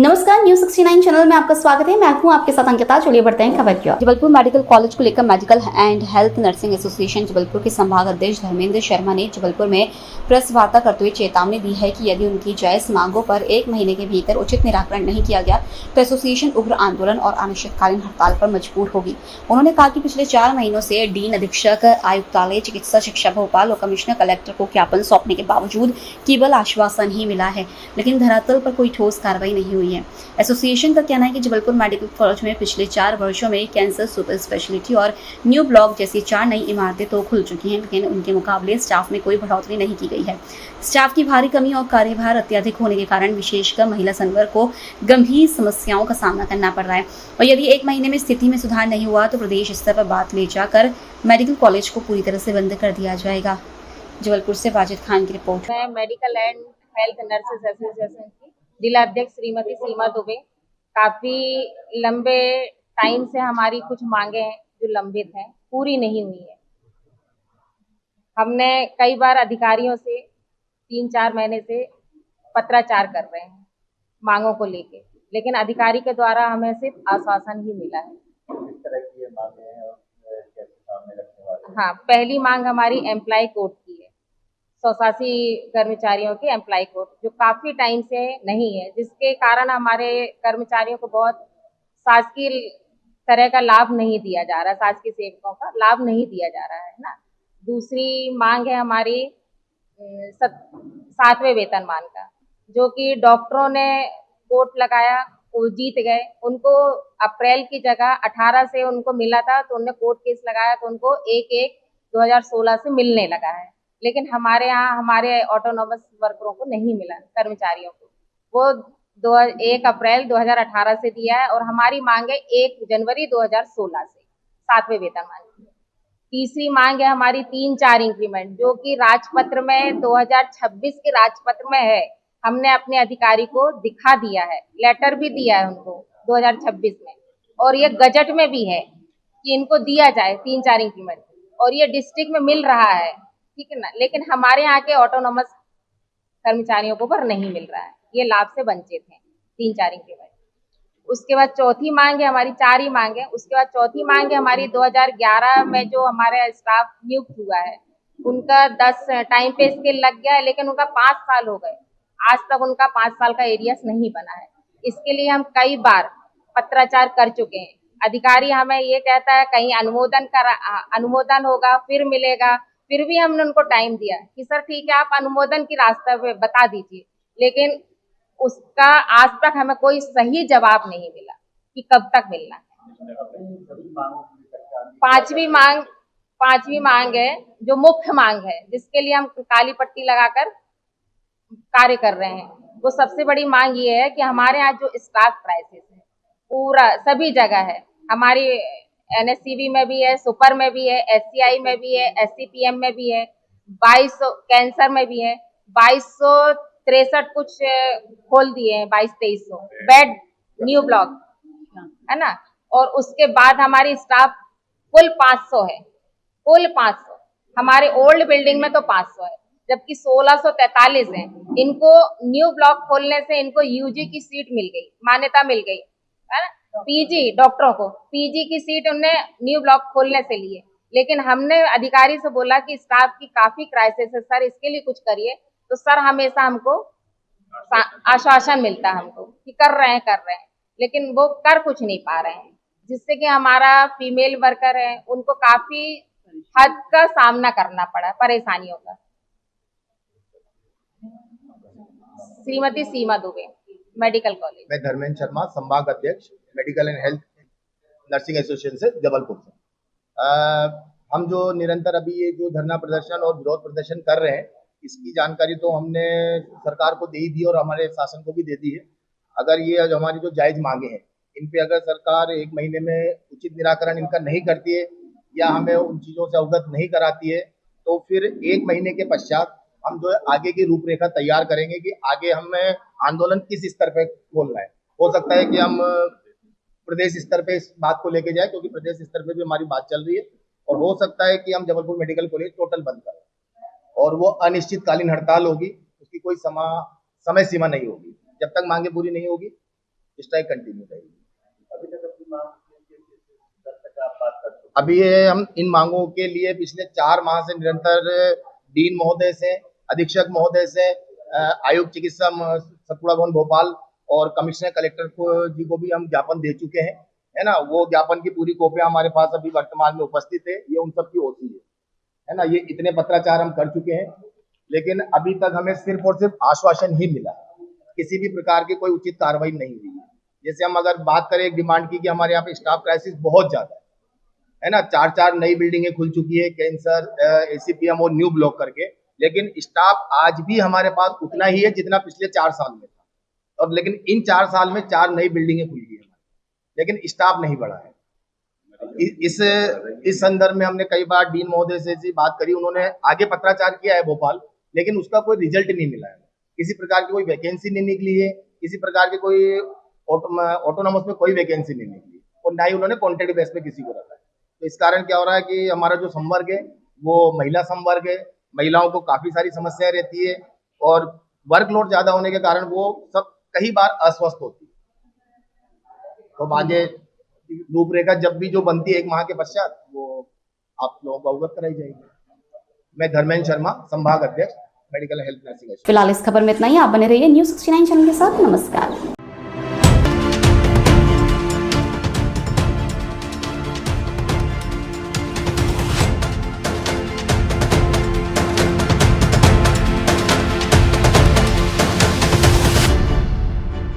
नमस्कार, news 69 channel में आपका स्वागत है। मैं हूं आपके साथ अंकिता। चलिए बढ़ते हैं खबर की ओर। जबलपुर मेडिकल कॉलेज को लेकर medical and health nursing association Jabalpur के संभाग अध्यक्ष धर्मेंद्र शर्मा ने जबलपुर में प्रेस वार्ता करते हुए चेतावनी दी है कि यदि उनकी जायज मांगों पर 1 महीने के भीतर उचित निराकरण नहीं किया गया तो एसोसिएशन उग्र आंदोलन और अनिश्चितकालीन हड़ताल पर मजबूर होगी। उन्होंने कहा कि पिछले 4 महीनों से डीन, अधीक्षक, आयुक्तालय, चिकित्सा शिक्षा भोपाल और कमिश्नर कलेक्टर को ज्ञापन सौंपने के बावजूद केवल आश्वासन ही मिला है, लेकिन धरातल पर कोई ठोस कार्रवाई नहीं हुई है। एसोसिएशन का कहना है कि जबलपुर मेडिकल कॉलेज में पिछले 4 वर्षों में कैंसर, सुपर स्पेशलिटी और न्यू ब्लॉक जैसी 4 नई इमारतें तो खुल चुकी हैं, लेकिन उनके मुकाबले स्टाफ में कोई बढ़ोतरी नहीं की गई है। स्टाफ की भारी कमी और कार्यभार अत्यधिक होने के कारण विशेषकर महिला संवर्ग को गंभीर समस्याओं का सामना करना पड़ रहा है और यदि 1 महीने में स्थिति में सुधार नहीं हुआ तो प्रदेश स्तर पर बात ले जाकर मेडिकल कॉलेज को पूरी तरह से बंद कर दिया जाएगा। जबलपुर से वाजिद खान की रिपोर्ट। मैं medical and health nurses association की जिलाध्यक्ष श्रीमती सीमा दुबे। काफी लंबे टाइम से हमारी कुछ मांगे हैं जो लंबित हैं, पूरी नहीं हुई है। हमने कई बार अधिकारियों से 3-4 महीने से पत्राचार कर रहे हैं मांगों को लेके, लेकिन अधिकारी के द्वारा हमें सिर्फ आश्वासन ही मिला है। किस तरह की ये मांगे हैं और कैसे सामने रखने वाले? हाँ, पहली मांग हमारी एम्प्लॉय कोड की है, 187 कर्मचारियों के एम्प्लॉय कोड, जो काफी टाइम से नहीं है, जिसके कारण हमारे कर्मचारियोयों को बहुत शासकीय तरह का लाभ नहीं दिया जा रहा, शासकीय सेवकों का लाभ नहीं दिया जा रहा है ना। दूसरी मांग है हमारी 7वें वेतनमान का, जो कि डॉक्टरों ने कोर्ट लगाया, वो जीत गए। उनको अप्रैल की जगह 18 से उनको मिला था, तो उन्होंने कोर्ट केस लगाया तो उनको 1/1/2016 से मिलने लगा है, लेकिन हमारे यहाँ हमारे ऑटोनॉमस वर्करों को नहीं मिला, कर्मचारियों को। वो 1 अप्रैल 2018 से दिया है और हमारी मांग है 1 जनवरी 2016 से 7वें वेतनमान की। तीसरी मांग है हमारी 3-4 इंक्रीमेंट, जो कि राजपत्र में 2026 के राजपत्र में है। हमने अपने अधिकारी को दिखा दिया है, लेटर भी दिया है उनको 2026 में, और ये गजट में भी है कि इनको दिया जाए 3-4 इंक्रीमेंट, और ये डिस्ट्रिक्ट में मिल रहा है, ठीक है ना। लेकिन हमारे यहाँ के ऑटोनॉमस कर्मचारियों को पर नहीं मिल रहा है, ये लाभ से वंचित हैं 3-4 इंक्रीमेंट। उसके बाद चौथी मांग है हमारी, 4 ही मांग है। उसके बाद चौथी मांग है हमारी 2011 में जो हमारे स्टाफ नियुक्त हुआ है, उनका 10 टाइम पे स्केल लग गया है, लेकिन उनका 5 साल हो गए, आज तक उनका 5 साल का एरियस नहीं बना है। इसके लिए हम कई बार पत्राचार कर चुके हैं। अधिकारी हमें ये कहता है कहीं अनुमोदन होगा फिर मिलेगा, फिर भी हमने उनको टाइम दिया कि सर ठीक है, आप अनुमोदन की रास्ता पे बता दीजिए, लेकिन उसका आज तक हमें कोई सही जवाब नहीं मिला कि कब तक मिलना है। पांचवी मांग है जो मुख्य मांग है, जिसके लिए हम काली पट्टी लगाकर कार्य कर रहे हैं। वो सबसे बड़ी मांग ये है कि हमारे यहाँ जो स्टाफ क्राइसिस है पूरा सभी जगह है, हमारी एनएससीबी में भी है, सुपर में भी है, एससीआई में भी है, एससीपीएम में भी है, 2200 कैंसर में भी है, 2263 कुछ खोल दिए हैं, 2200-2300 बेड न्यू ब्लॉक है ना। और उसके बाद हमारी स्टाफ कुल 500 है, कुल 500। हमारे ओल्ड बिल्डिंग में तो 500 है, जबकि 1643 है। इनको न्यू ब्लॉक खोलने से इनको यूजी की सीट मिल गई, मान्यता मिल गई है ना। पीजी डॉक्टरों को पीजी की सीट उन्होंने न्यू ब्लॉक खोलने से लिए, लेकिन हमने अधिकारी से बोला कि स्टाफ की काफी क्राइसिस है सर, इसके लिए कुछ करिए, तो सर हमेशा हमको आश्वासन मिलता है हमको कि कर रहे हैं, लेकिन वो कर कुछ नहीं पा रहे हैं, जिससे कि हमारा फीमेल वर्कर है उनको काफी हद का सामना करना पड़ा, परेशानियों का। श्रीमती सीमा दुबे, मेडिकल कॉलेज। मैं धर्मेंद्र शर्मा, संभाग अध्यक्ष medical and health nursing association से जबलपुर से। हम जो निरंतर अभी ये जो धरना प्रदर्शन और विरोध प्रदर्शन कर रहे हैं, इसकी जानकारी तो हमने सरकार को दे ही दी और हमारे शासन को भी दे दी है। अगर ये हमारी जो जायज मांगे हैं, इन पे अगर सरकार 1 महीने में उचित निराकरण इनका नहीं करती है या हमें उन चीज़ों से अवगत नहीं कराती है, तो फिर 1 महीने के पश्चात हम जो है आगे की रूपरेखा तैयार करेंगे कि आगे हमें आंदोलन किस स्तर पे खोलना है। हो सकता है कि हम प्रदेश स्तर पे इस बात को लेके जाए, क्योंकि प्रदेश स्तर पे भी हमारी बात चल रही है, और हो सकता है कि हम जबलपुर मेडिकल कॉलेज टोटल बंद करें, और वो अनिश्चितकालीन हड़ताल होगी, उसकी कोई समय सीमा नहीं होगी। जब तक मांगे पूरी नहीं होगी स्ट्राइक कंटिन्यू रहेगी। अभी ये हम इन मांगों के लिए पिछले 4 माह से निरंतर डीन महोदय से, अधीक्षक महोदय से, आयुक्त चिकित्सा सतपुड़ा भवन भोपाल और कमिश्नर कलेक्टर जी को भी हम ज्ञापन दे चुके हैं, है ना। वो ज्ञापन की पूरी कॉपियां हमारे पास अभी वर्तमान में उपस्थित है, ये उन सब की ओसी है ना। ये इतने पत्राचार हम कर चुके हैं, लेकिन अभी तक हमें सिर्फ और सिर्फ आश्वासन ही मिला, किसी भी प्रकार की कोई उचित कार्रवाई नहीं हुई है। जैसे हम अगर बात करें एक डिमांड की कि हमारे यहाँ पे स्टाफ क्राइसिस बहुत ज्यादा है ना, 4 नई बिल्डिंगें खुल चुकी है, कैंसर, ACPM और न्यू ब्लॉक करके, लेकिन स्टाफ आज भी हमारे पास उतना ही है जितना पिछले 4 साल में था। और लेकिन इन 4 साल में 4 नई बिल्डिंगें खुल गई है, लेकिन स्टाफ नहीं बढ़ा है। इस संदर्भ में हमने कई बार डीन महोदय से बात करी, उन्होंने आगे पत्राचार किया है भोपाल, लेकिन उसका कोई रिजल्ट नहीं मिला है। किसी प्रकार की कोई वैकेंसी नहीं निकली है, किसी प्रकार की कोई ऑटोनॉमस में कोई वैकेंसी नहीं निकली, और ना ही उन्होंने कॉन्ट्रैक्ट बेस पे किसी को रखा है। तो इस कारण क्या हो रहा है कि हमारा जो संवर्ग है वो महिला संवर्ग है, महिलाओं को काफी सारी समस्याएं रहती है, और वर्कलोड ज्यादा होने के कारण वो सब कई बार अस्वस्थ होती है। तो आगे रूपरेखा जब भी जो बनती है 1 माह के पश्चात, वो आप लोगों को अवगत कराई जाएगी। मैं धर्मेंद्र शर्मा, संभाग अध्यक्ष, मेडिकल हेल्थ नर्सिंग। फिलहाल इस खबर में इतना ही। आप बने रहिए न्यूज़ 69 चैनल के साथ। नमस्कार।